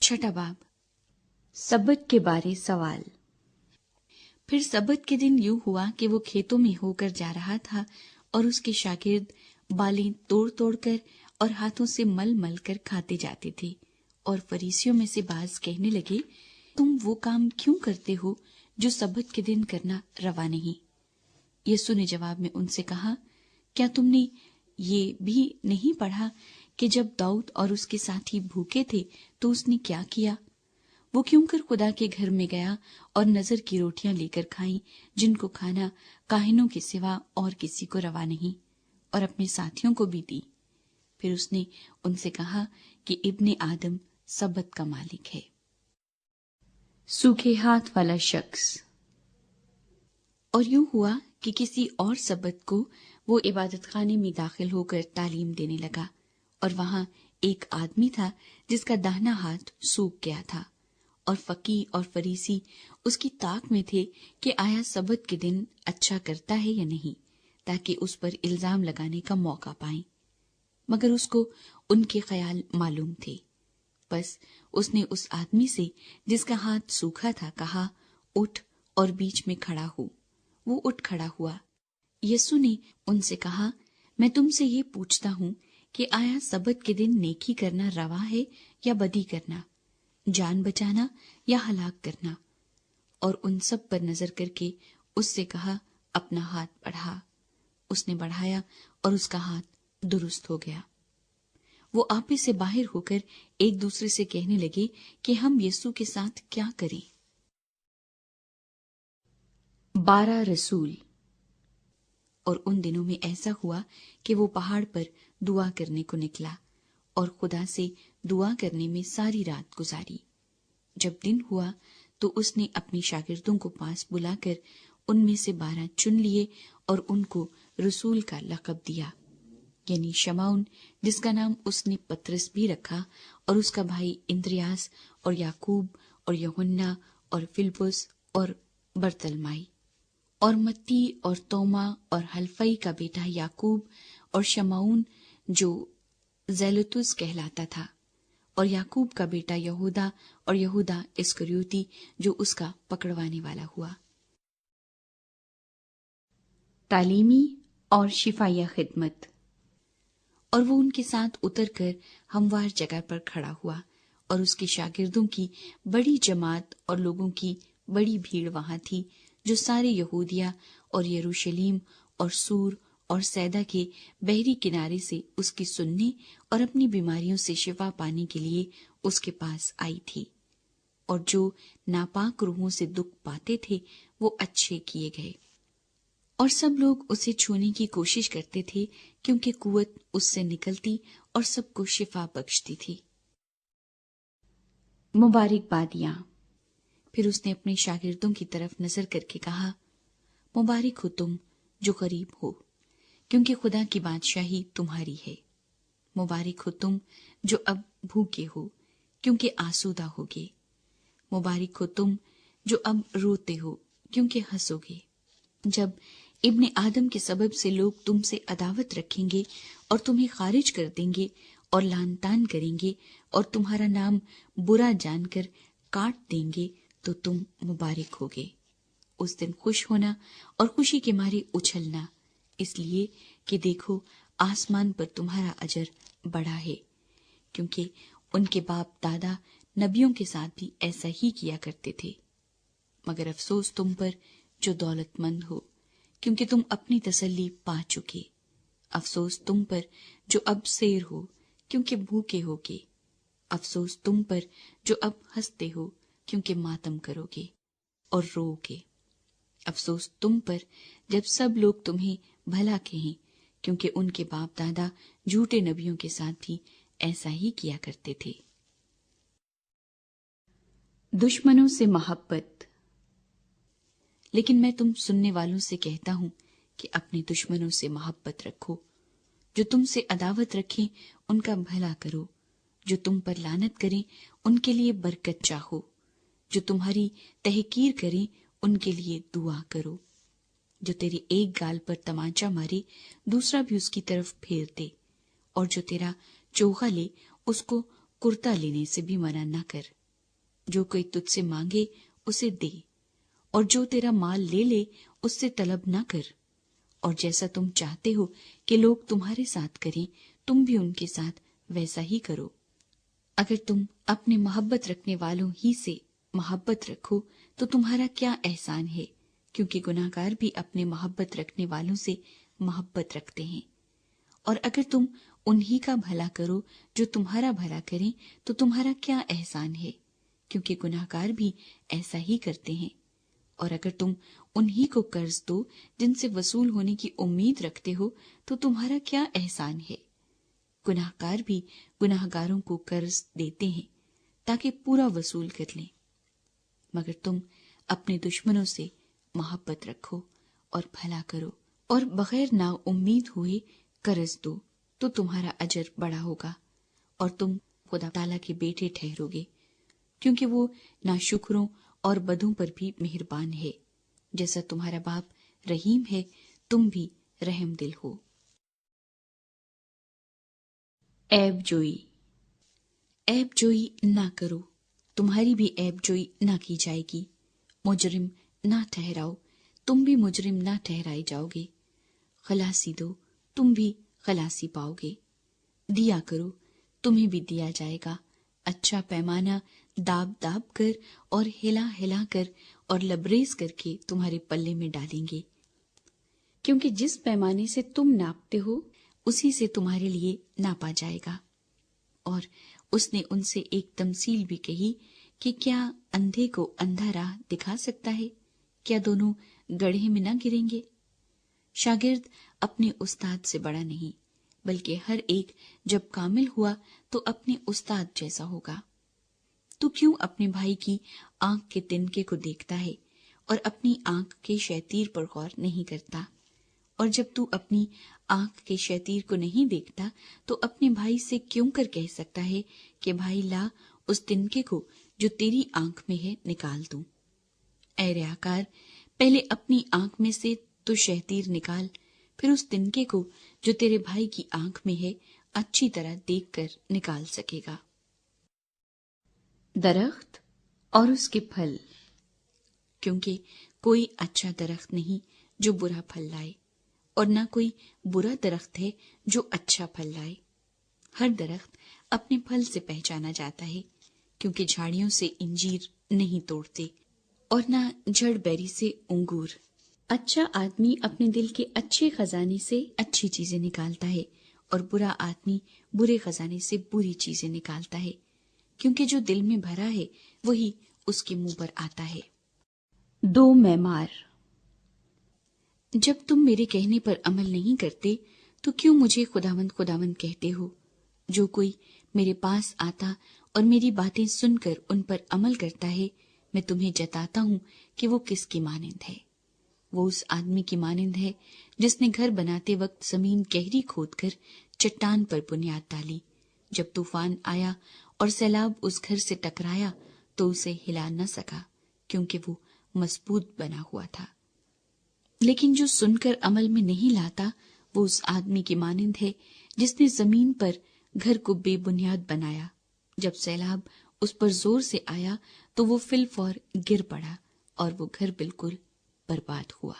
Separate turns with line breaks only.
छठा बाब, सबत के बारे सवाल। फिर सबत के दिन यूं हुआ कि वो खेतों में होकर जा रहा था और उसके शागिर्द बालें तोड़ तोड़ कर और हाथों से मल मल कर खाते जाते थे। और फरीसियों में से बाज कहने लगे, तुम वो काम क्यों करते हो जो सबत के दिन करना रवा नहीं? यीशु ने जवाब में उनसे कहा, क्या तुमने ये भी नहीं पढ़ा कि जब दाऊद और उसके साथी भूखे थे तो उसने क्या किया? वो क्यों कर खुदा के घर में गया और नजर की रोटियां लेकर खाई, जिनको खाना काहिनों के सिवा और किसी को रवा नहीं, और अपने साथियों को भी दी। फिर उसने उनसे कहा कि इब्ने आदम सबत का मालिक है। सूखे हाथ वाला शख्स। और यूं हुआ कि किसी और सबत को वो इबादत खाने में दाखिल होकर तालीम देने लगा, और वहां एक आदमी था जिसका दाहिना हाथ सूख गया था, और फकीह और फरीसी उसकी ताक में थे कि आया सबत के दिन अच्छा करता है या नहीं, ताकि उस पर इल्जाम लगाने का मौका पाएं। मगर उसको उनके ख्याल मालूम थे। बस उसने उस आदमी से जिसका हाथ सूखा था कहा, उठ और बीच में खड़ा हो। वो उठ खड़ा हुआ। यीशु ने उनसे कहा, मैं तुमसे ये पूछता हूँ कि आया सबत के दिन नेकी करना रवा है या बदी करना, जान बचाना या हलाक करना? और उन सब पर नजर करके उससे कहा, अपना हाथ बढ़ा। उसने बढ़ाया और उसका हाथ दुरुस्त हो गया। वो आपे से बाहर होकर एक दूसरे से कहने लगे कि हम यीशु के साथ क्या करें। 12 रसूल। और उन दिनों में ऐसा हुआ कि वो पहाड़ पर दुआ करने को निकला और खुदा से दुआ करने में सारी रात गुजारी। जब दिन हुआ तो उसने अपने शागिर्दों को पास बुलाकर उनमें से 12 चुन लिए और उनको रसूल का लक़ब दिया, यानी शमौन, जिसका नाम उसने पतरस भी रखा, और उसका भाई इंद्रियास और याकूब और यूहन्ना और फिलिप्पुस और बरतलमाई, और मत्ती और तोमा और हल्फई का बेटा याकूब, और शमौन जो ज़ेलोतुस कहलाता था, और याकूब का बेटा यहूदा, और यहूदा इस्करियोती जो उसका पकड़वाने वाला हुआ। तालीमी और शिफाया खिदमत। और वो उनके साथ उतरकर हमवार जगह पर खड़ा हुआ, और उसके शागिर्दों की बड़ी जमात और लोगों की बड़ी भीड़ वहां थी, जो सारे यहूदिया और यरूशलेम और सूर और सैदा के बहरी किनारे से उसकी सुनने और अपनी बीमारियों से शिफा पाने के लिए उसके पास आई थी। और जो नापाक रूहों से दुख पाते थे वो अच्छे किए गए, और सब लोग उसे छूने की कोशिश करते थे, क्योंकि कुव्वत उससे निकलती और सबको शिफा बख्शती थी। मुबारकबादियां। फिर उसने अपने शागिर्दों की तरफ नजर करके कहा, मुबारक हो तुम जो गरीब हो, क्योंकि खुदा की बादशाही तुम्हारी है। मुबारक हो तुम जो अब भूखे हो, क्योंकि आसूदा होगे। मुबारक हो तुम जो अब रोते हो, क्योंकि हंसोगे। जब इब्ने आदम के सबब से लोग तुमसे अदावत रखेंगे और तुम्हें खारिज कर देंगे और लान तान करेंगे और तुम्हारा नाम बुरा जानकर काट देंगे, तो तुम मुबारक होगे। उस दिन खुश होना और खुशी के मारे उछलना, इसलिए कि देखो आसमान पर तुम्हारा अजर बड़ा है, क्योंकि उनके बाप दादा नबियों के साथ भी ऐसा ही किया करते थे। मगर अफसोस तुम पर जो दौलतमंद हो, क्योंकि तुम अपनी तसल्ली पा चुके। अफसोस तुम पर जो अब शेर हो, क्योंकि भूखे होगे। अफसोस तुम पर जो अब हंसते हो, क्योंकि मातम करोगे और रोओगे। अफसोस तुम पर जब सब लोग तुम्हें भला कहें, क्योंकि उनके बाप दादा झूठे नबियों के साथ भी ऐसा ही किया करते थे। दुश्मनों से मोहब्बत। लेकिन मैं तुम सुनने वालों से कहता हूं कि अपने दुश्मनों से मोहब्बत रखो। जो तुमसे अदावत रखें उनका भला करो, जो तुम पर लानत करें उनके लिए बरकत चाहो, जो तुम्हारी तहकीर करें उनके लिए दुआ करो। जो तेरे एक गाल पर तमाचा मारे दूसरा भी उसकी तरफ फेर दे, और जो तेरा चोगा ले उसको कुर्ता लेने से भी मना न कर। जो कोई तुझसे मांगे उसे दे, और जो तेरा माल ले ले उससे तलब न कर। और जैसा तुम चाहते हो कि लोग तुम्हारे साथ करें, तुम भी उनके साथ वैसा ही करो। अगर तुम अपने मोहब्बत रखने वालों ही से मोहब्बत रखो तो तुम्हारा क्या एहसान है, क्योंकि गुनाहगार भी अपने मोहब्बत रखने वालों से मोहब्बत रखते हैं। और अगर तुम उन्हीं का भला करो जो तुम्हारा भला करें तो तुम्हारा क्या एहसान है, क्योंकि गुनाहगार भी ऐसा ही करते हैं। और अगर तुम उन्हीं को कर्ज दो जिनसे वसूल होने की उम्मीद रखते हो तो तुम्हारा क्या एहसान है। गुनाहगार भी गुनाहगारों को कर्ज देते हैं ताकि पूरा वसूल कर लें। मगर तुम अपने दुश्मनों से मोहब्बत रखो और भला करो, और बगैर ना उम्मीद हुए कर्ज दो तो तुम्हारा अजर बड़ा होगा और तुम खुदा ताला के बेटे ठहरोगे, क्योंकि वो नाशुक्रों और बदों पर भी मेहरबान है। जैसा तुम्हारा बाप रहीम है, तुम भी रहम दिल हो। ऐब जोई ना करो, तुम्हारी भी ऐब जोई ना की जाएगी। मुजरिम ना ठहराओ, तुम भी मुजरिम ना ठहराए जाओगे। खलासी दो, तुम भी खलासी पाओगे। दिया करो, तुम्हें भी दिया जाएगा। अच्छा पैमाना दाब दाब कर और हिला हिला कर और लबरेज करके तुम्हारे पल्ले में डालेंगे, क्योंकि जिस पैमाने से तुम नापते हो उसी से तुम्हारे लिए नापा जाएगा। और उसने उनसे एक तमसील भी कही कि क्या अंधे को अंधा राह दिखा सकता है? क्या दोनों गड्ढे में न गिरेंगे? शागिर्द अपने उस्ताद से बड़ा नहीं, बल्कि हर एक जब कामिल हुआ तो अपने उस्ताद जैसा होगा। तू क्यों अपने भाई की आंख के तिनके को देखता है और अपनी आंख के शैतीर पर गौर नहीं करता? और जब तू अपनी आंख के शैतीर को नहीं देखता तो अपने भाई से क्यों कर कह सकता है कि भाई ला उस तिनके को जो तेरी आंख में है निकाल दूं। ऐ रियाकार, पहले अपनी आंख में से तो शैतीर निकाल, फिर उस तिनके को जो तेरे भाई की आंख में है अच्छी तरह देखकर निकाल सकेगा। दरख्त और उसके फल। क्योंकि कोई अच्छा दरख्त नहीं जो बुरा फल लाए, और न कोई बुरा दरख्त है जो अच्छा फल लाए। हर दरख्त अपने फल से पहचाना जाता है, क्योंकि झाड़ियों से इंजीर नहीं तोड़ते और न जड़ बैरी से अंगूर। अच्छा आदमी अपने दिल के अच्छे खजाने से अच्छी चीजें निकालता है, और बुरा आदमी बुरे खजाने से बुरी चीजें निकालता है, क्योंकि जो दिल में भरा है वही उसके मुंह पर आता है। दो मैमार। जब तुम मेरे कहने पर अमल नहीं करते तो क्यों मुझे खुदावंद खुदावंद कहते हो? जो कोई मेरे पास आता और मेरी बातें सुनकर उन पर अमल करता है, मैं तुम्हें जताता हूँ कि वो किसकी मानिंद है। वो उस आदमी की मानिंद है जिसने घर बनाते वक्त जमीन गहरी खोदकर चट्टान पर बुनियाद डाली। जब तूफान आया और सैलाब उस घर से टकराया तो उसे हिला न सका, क्योंकि वो मजबूत बना हुआ था। लेकिन जो सुनकर अमल में नहीं लाता वो उस आदमी की मानिंद है जिसने जमीन पर घर को बेबुनियाद बनाया। जब सैलाब उस पर जोर से आया तो वो फिल फौर गिर पड़ा और वो घर बिल्कुल बर्बाद हुआ।